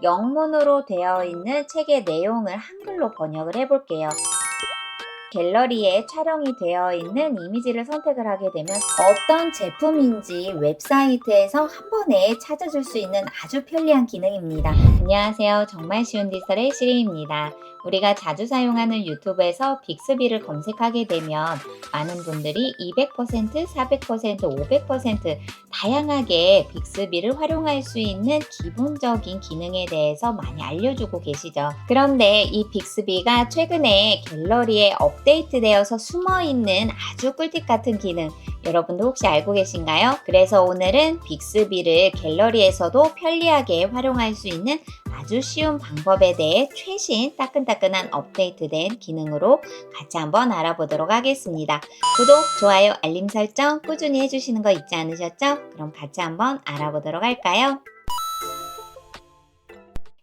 영문으로 되어 있는 책의 내용을 한글로 번역을 해볼게요. 갤러리에 촬영이 되어 있는 이미지를 선택을 하게 되면 어떤 제품인지 웹사이트에서 한 번에 찾아줄 수 있는 아주 편리한 기능입니다. 안녕하세요. 정말 쉬운 디지털의 시리입니다. 우리가 자주 사용하는 유튜브에서 빅스비를 검색하게 되면 많은 분들이 200%, 400%, 500% 다양하게 빅스비를 활용할 수 있는 기본적인 기능에 대해서 많이 알려주고 계시죠. 그런데 이 빅스비가 최근에 갤러리에 업데이트되어서 숨어있는 아주 꿀팁 같은 기능 여러분도 혹시 알고 계신가요? 그래서 오늘은 빅스비를 갤러리에서도 편리하게 활용할 수 있는 아주 쉬운 방법에 대해 최신 따끈따끈한 업데이트된 기능으로 같이 한번 알아보도록 하겠습니다. 구독, 좋아요, 알림 설정 꾸준히 해주시는 거 잊지 않으셨죠? 그럼 같이 한번 알아보도록 할까요?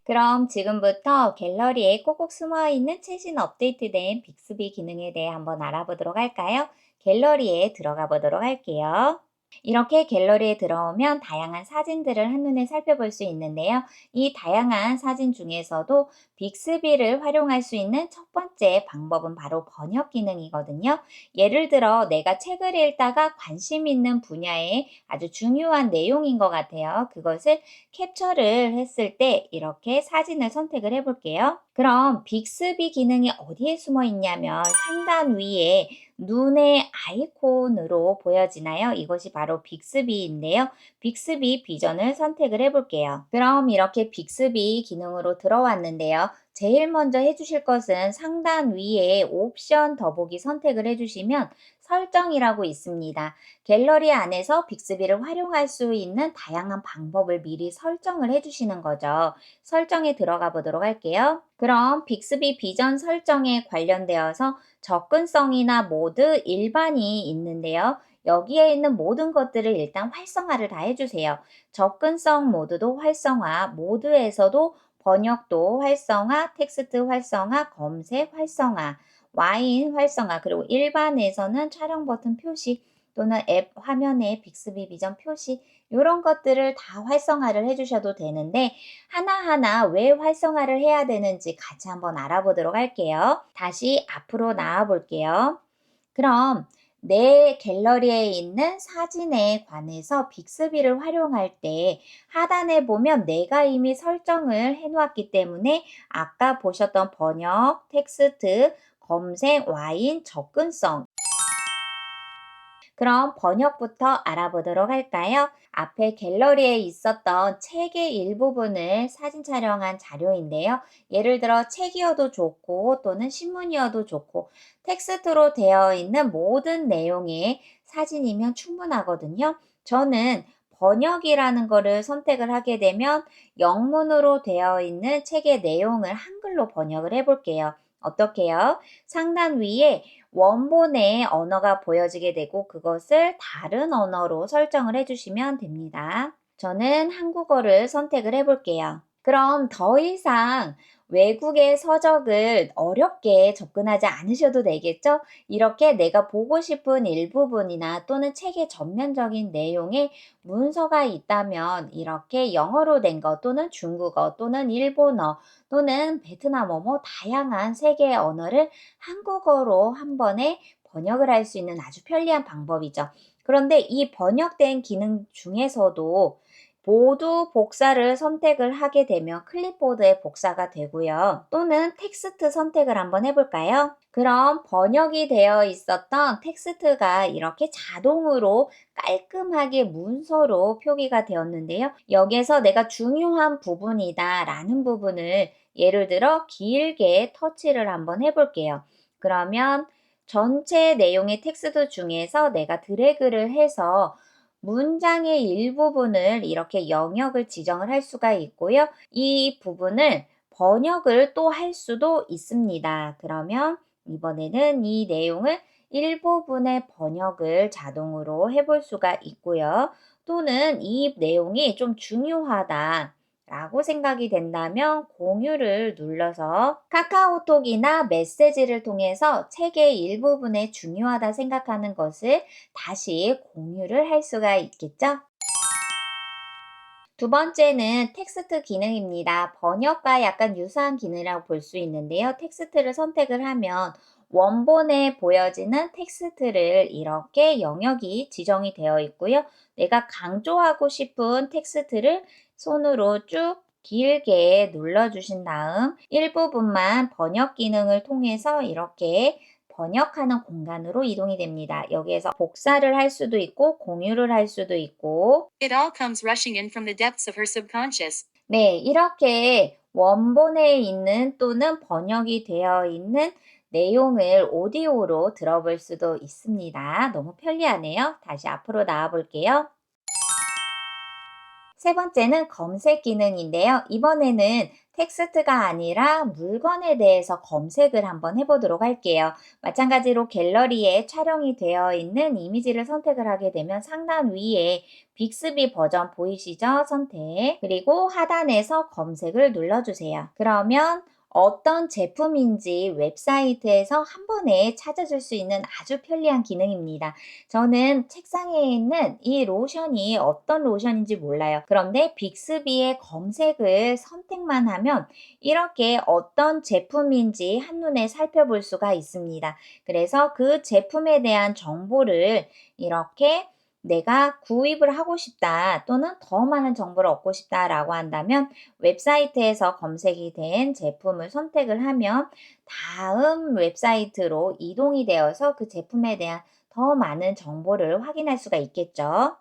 그럼 지금부터 갤러리에 꼭꼭 숨어있는 최신 업데이트된 빅스비 기능에 대해 한번 알아보도록 할까요? 갤러리에 들어가 보도록 할게요. 이렇게 갤러리에 들어오면 다양한 사진들을 한눈에 살펴볼 수 있는데요. 이 다양한 사진 중에서도 빅스비를 활용할 수 있는 첫 번째 방법은 바로 번역 기능이거든요. 예를 들어 내가 책을 읽다가 관심 있는 분야의 아주 중요한 내용인 것 같아요. 그것을 캡처를 했을 때 이렇게 사진을 선택을 해볼게요. 그럼 빅스비 기능이 어디에 숨어 있냐면 상단 위에 눈의 아이콘으로 보여지나요? 이것이 바로 빅스비인데요. 빅스비 비전을 선택을 해볼게요. 그럼 이렇게 빅스비 기능으로 들어왔는데요. 제일 먼저 해주실 것은 상단 위에 옵션 더보기 선택을 해주시면 설정이라고 있습니다. 갤러리 안에서 빅스비를 활용할 수 있는 다양한 방법을 미리 설정을 해주시는 거죠. 설정에 들어가 보도록 할게요. 그럼 빅스비 비전 설정에 관련되어서 접근성이나 모드, 일반이 있는데요. 여기에 있는 모든 것들을 일단 활성화를 다 해주세요. 접근성 모드도 활성화, 모드에서도 번역도 활성화, 텍스트 활성화, 검색 활성화, 와인 활성화, 그리고 일반에서는 촬영 버튼 표시 또는 앱 화면에 빅스비 비전 표시 이런 것들을 다 활성화를 해주셔도 되는데 하나하나 왜 활성화를 해야 되는지 같이 한번 알아보도록 할게요. 다시 앞으로 나와 볼게요. 그럼 내 갤러리에 있는 사진에 관해서 빅스비를 활용할 때 하단에 보면 내가 이미 설정을 해 놓았기 때문에 아까 보셨던 번역, 텍스트, 검색, 와인, 접근성 그럼 번역부터 알아보도록 할까요? 앞에 갤러리에 있었던 책의 일부분을 사진 촬영한 자료인데요. 예를 들어 책이어도 좋고 또는 신문이어도 좋고 텍스트로 되어 있는 모든 내용의 사진이면 충분하거든요. 저는 번역이라는 거를 선택을 하게 되면 영문으로 되어 있는 책의 내용을 한글로 번역을 해볼게요. 어떻게요? 상단 위에 원본의 언어가 보여지게 되고 그것을 다른 언어로 설정을 해주시면 됩니다. 저는 한국어를 선택을 해볼게요. 그럼 더 이상 외국의 서적을 어렵게 접근하지 않으셔도 되겠죠? 이렇게 내가 보고 싶은 일부분이나 또는 책의 전면적인 내용에 문서가 있다면 이렇게 영어로 된 것 또는 중국어 또는 일본어 또는 베트남어 다양한 세계의 언어를 한국어로 한 번에 번역을 할 수 있는 아주 편리한 방법이죠. 그런데 이 번역된 기능 중에서도 모두 복사를 선택을 하게 되면 클립보드에 복사가 되고요. 또는 텍스트 선택을 한번 해볼까요? 그럼 번역이 되어 있었던 텍스트가 이렇게 자동으로 깔끔하게 문서로 표기가 되었는데요. 여기에서 내가 중요한 부분이다 라는 부분을 예를 들어 길게 터치를 한번 해볼게요. 그러면 전체 내용의 텍스트 중에서 내가 드래그를 해서 문장의 일부분을 이렇게 영역을 지정을 할 수가 있고요. 이 부분을 번역을 또 할 수도 있습니다. 그러면 이번에는 이 내용을 일부분의 번역을 자동으로 해볼 수가 있고요. 또는 이 내용이 좀 중요하다. 라고 생각이 된다면 공유를 눌러서 카카오톡이나 메시지를 통해서 책의 일부분에 중요하다 생각하는 것을 다시 공유를 할 수가 있겠죠? 두 번째는 텍스트 기능입니다. 번역과 약간 유사한 기능이라고 볼 수 있는데요. 텍스트를 선택을 하면 원본에 보여지는 텍스트를 이렇게 영역이 지정이 되어 있고요. 내가 강조하고 싶은 텍스트를 손으로 쭉 길게 눌러주신 다음 일부분만 번역 기능을 통해서 이렇게 번역하는 공간으로 이동이 됩니다. 여기에서 복사를 할 수도 있고 공유를 할 수도 있고 It all comes rushing in from the depths of her subconscious. 네, 이렇게 원본에 있는 또는 번역이 되어 있는 내용을 오디오로 들어볼 수도 있습니다. 너무 편리하네요. 다시 앞으로 나와 볼게요. 세 번째는 검색 기능인데요. 이번에는 텍스트가 아니라 물건에 대해서 검색을 한번 해보도록 할게요. 마찬가지로 갤러리에 촬영이 되어 있는 이미지를 선택을 하게 되면 상단 위에 빅스비 버전 보이시죠? 선택. 그리고 하단에서 검색을 눌러주세요. 그러면 어떤 제품인지 웹사이트에서 한 번에 찾아줄 수 있는 아주 편리한 기능입니다. 저는 책상에 있는 이 로션이 어떤 로션인지 몰라요. 그런데 빅스비의 검색을 선택만 하면 이렇게 어떤 제품인지 한눈에 살펴볼 수가 있습니다. 그래서 그 제품에 대한 정보를 이렇게 내가 구입을 하고 싶다 또는 더 많은 정보를 얻고 싶다라고 한다면 웹사이트에서 검색이 된 제품을 선택을 하면 다음 웹사이트로 이동이 되어서 그 제품에 대한 더 많은 정보를 확인할 수가 있겠죠.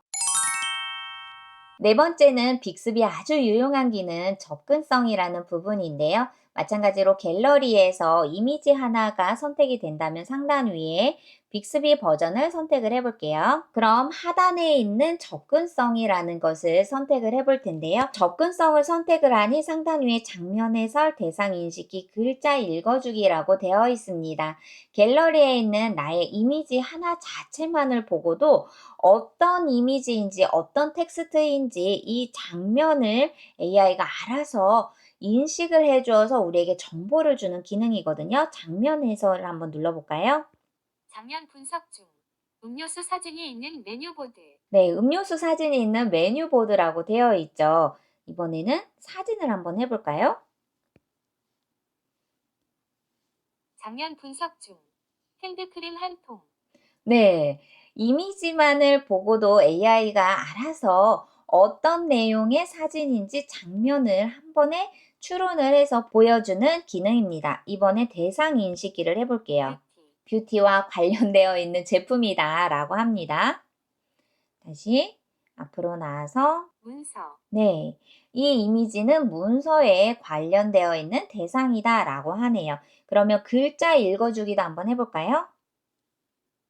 네 번째는 빅스비 아주 유용한 기능 접근성이라는 부분인데요. 마찬가지로 갤러리에서 이미지 하나가 선택이 된다면 상단 위에 빅스비 버전을 선택을 해볼게요. 그럼 하단에 있는 접근성이라는 것을 선택을 해볼 텐데요. 접근성을 선택을 하니 상단 위에 장면 해설, 대상 인식기, 글자 읽어주기라고 되어 있습니다. 갤러리에 있는 나의 이미지 하나 자체만을 보고도 어떤 이미지인지 어떤 텍스트인지 이 장면을 AI가 알아서 인식을 해주어서 우리에게 정보를 주는 기능이거든요. 장면 해설을 한번 눌러볼까요? 장면 분석 중. 음료수 사진이 있는 메뉴보드. 네, 음료수 사진이 있는 메뉴보드라고 되어 있죠. 이번에는 사진을 한번 해볼까요? 장면 분석 중. 핸드크림 한 통. 네, 이미지만을 보고도 AI가 알아서 어떤 내용의 사진인지 장면을 한 번에 추론을 해서 보여주는 기능입니다. 이번에 대상 인식기를 해볼게요. 뷰티. 뷰티와 관련되어 있는 제품이다 라고 합니다. 다시 앞으로 나와서 문서. 네, 이 이미지는 문서에 관련되어 있는 대상이다 라고 하네요. 그러면 글자 읽어주기도 한번 해볼까요?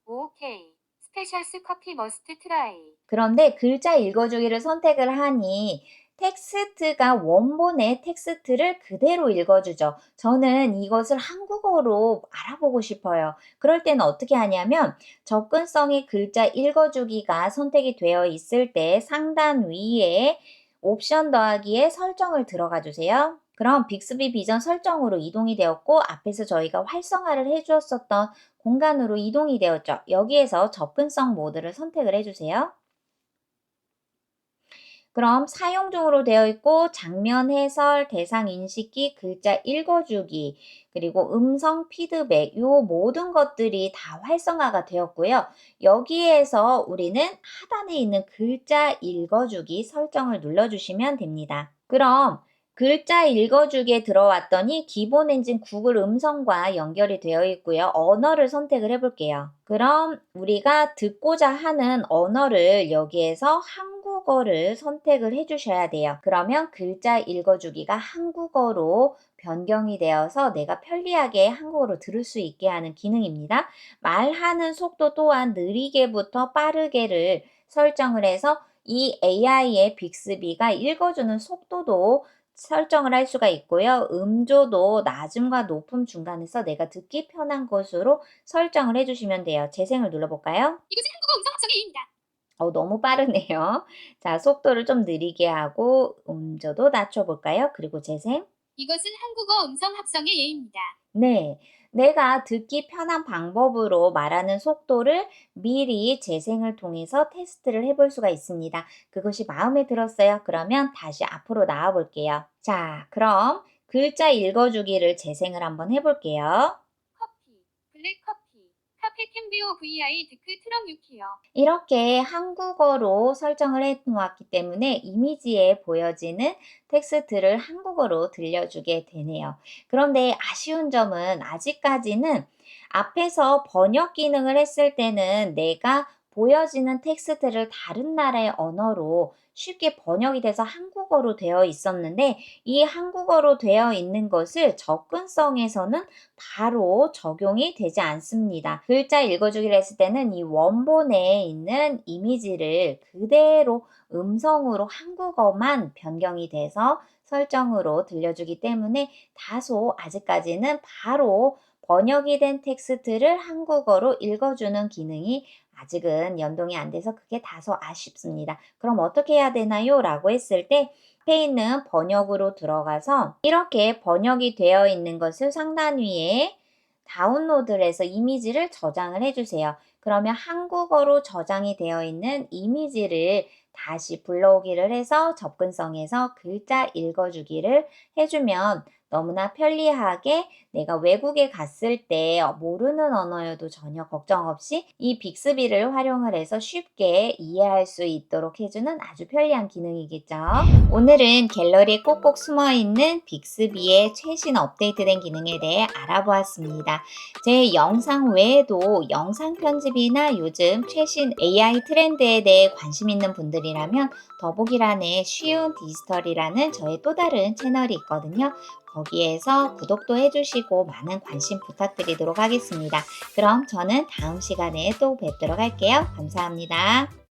오케이. 스페셜스 커피 머스트 트라이. 그런데 글자 읽어주기를 선택을 하니 텍스트가 원본의 텍스트를 그대로 읽어주죠. 저는 이것을 한국어로 알아보고 싶어요. 그럴 때는 어떻게 하냐면 접근성의 글자 읽어주기가 선택이 되어 있을 때 상단 위에 옵션 더하기에 설정을 들어가 주세요. 그럼 빅스비 비전 설정으로 이동이 되었고 앞에서 저희가 활성화를 해주었었던 공간으로 이동이 되었죠. 여기에서 접근성 모드를 선택을 해주세요. 그럼 사용 중으로 되어 있고 장면 해설, 대상 인식기, 글자 읽어주기, 그리고 음성 피드백 요 모든 것들이 다 활성화가 되었고요. 여기에서 우리는 하단에 있는 글자 읽어주기 설정을 눌러주시면 됩니다. 그럼 글자 읽어주기에 들어왔더니 기본 엔진 구글 음성과 연결이 되어 있고요. 언어를 선택을 해볼게요. 그럼 우리가 듣고자 하는 언어를 여기에서 한국어를 선택을 해주셔야 돼요. 그러면 글자 읽어주기가 한국어로 변경이 되어서 내가 편리하게 한국어로 들을 수 있게 하는 기능입니다. 말하는 속도 또한 느리게부터 빠르게를 설정을 해서 이 AI의 빅스비가 읽어주는 속도도 설정을 할 수가 있고요. 음조도 낮음과 높음 중간에서 내가 듣기 편한 것으로 설정을 해주시면 돼요. 재생을 눌러볼까요? 이것은 한국어 음성 합성AI입니다. 너무 빠르네요. 자, 속도를 좀 느리게 하고 음조도 낮춰볼까요? 그리고 재생. 이것은 한국어 음성 합성AI입니다. 네. 내가 듣기 편한 방법으로 말하는 속도를 미리 재생을 통해서 테스트를 해볼 수가 있습니다. 그것이 마음에 들었어요. 그러면 다시 앞으로 나와 볼게요. 자, 그럼 글자 읽어주기를 재생을 한번 해볼게요. 커피, 블랙 커피, 카페 캠비오 VI 드크 트럭 유키요. 이렇게 한국어로 설정을 해 놓았기 때문에 이미지에 보여지는 텍스트를 한국어로 들려주게 되네요. 그런데 아쉬운 점은 아직까지는 앞에서 번역 기능을 했을 때는 내가 보여지는 텍스트를 다른 나라의 언어로 쉽게 번역이 돼서 한국어로 되어 있었는데 이 한국어로 되어 있는 것을 접근성에서는 바로 적용이 되지 않습니다. 글자 읽어주기를 했을 때는 이 원본에 있는 이미지를 그대로 음성으로 한국어만 변경이 돼서 설정으로 들려주기 때문에 다소 아직까지는 바로 번역이 된 텍스트를 한국어로 읽어주는 기능이 아직은 연동이 안 돼서 그게 다소 아쉽습니다. 그럼 어떻게 해야 되나요? 라고 했을 때 앞에 있는 번역으로 들어가서 이렇게 번역이 되어 있는 것을 상단 위에 다운로드를 해서 이미지를 저장을 해주세요. 그러면 한국어로 저장이 되어 있는 이미지를 다시 불러오기를 해서 접근성에서 글자 읽어주기를 해주면 너무나 편리하게 내가 외국에 갔을 때 모르는 언어여도 전혀 걱정 없이 이 빅스비를 활용을 해서 쉽게 이해할 수 있도록 해주는 아주 편리한 기능이겠죠. 오늘은 갤러리에 꼭꼭 숨어있는 빅스비의 최신 업데이트된 기능에 대해 알아보았습니다. 제 영상 외에도 영상 편집이나 요즘 최신 AI 트렌드에 대해 관심 있는 분들이라면 더보기란에 쉬운 디지털이라는 저의 또 다른 채널이 있거든요. 거기에서 구독도 해주시고 많은 관심 부탁드리도록 하겠습니다. 그럼 저는 다음 시간에 또 뵙도록 할게요. 감사합니다.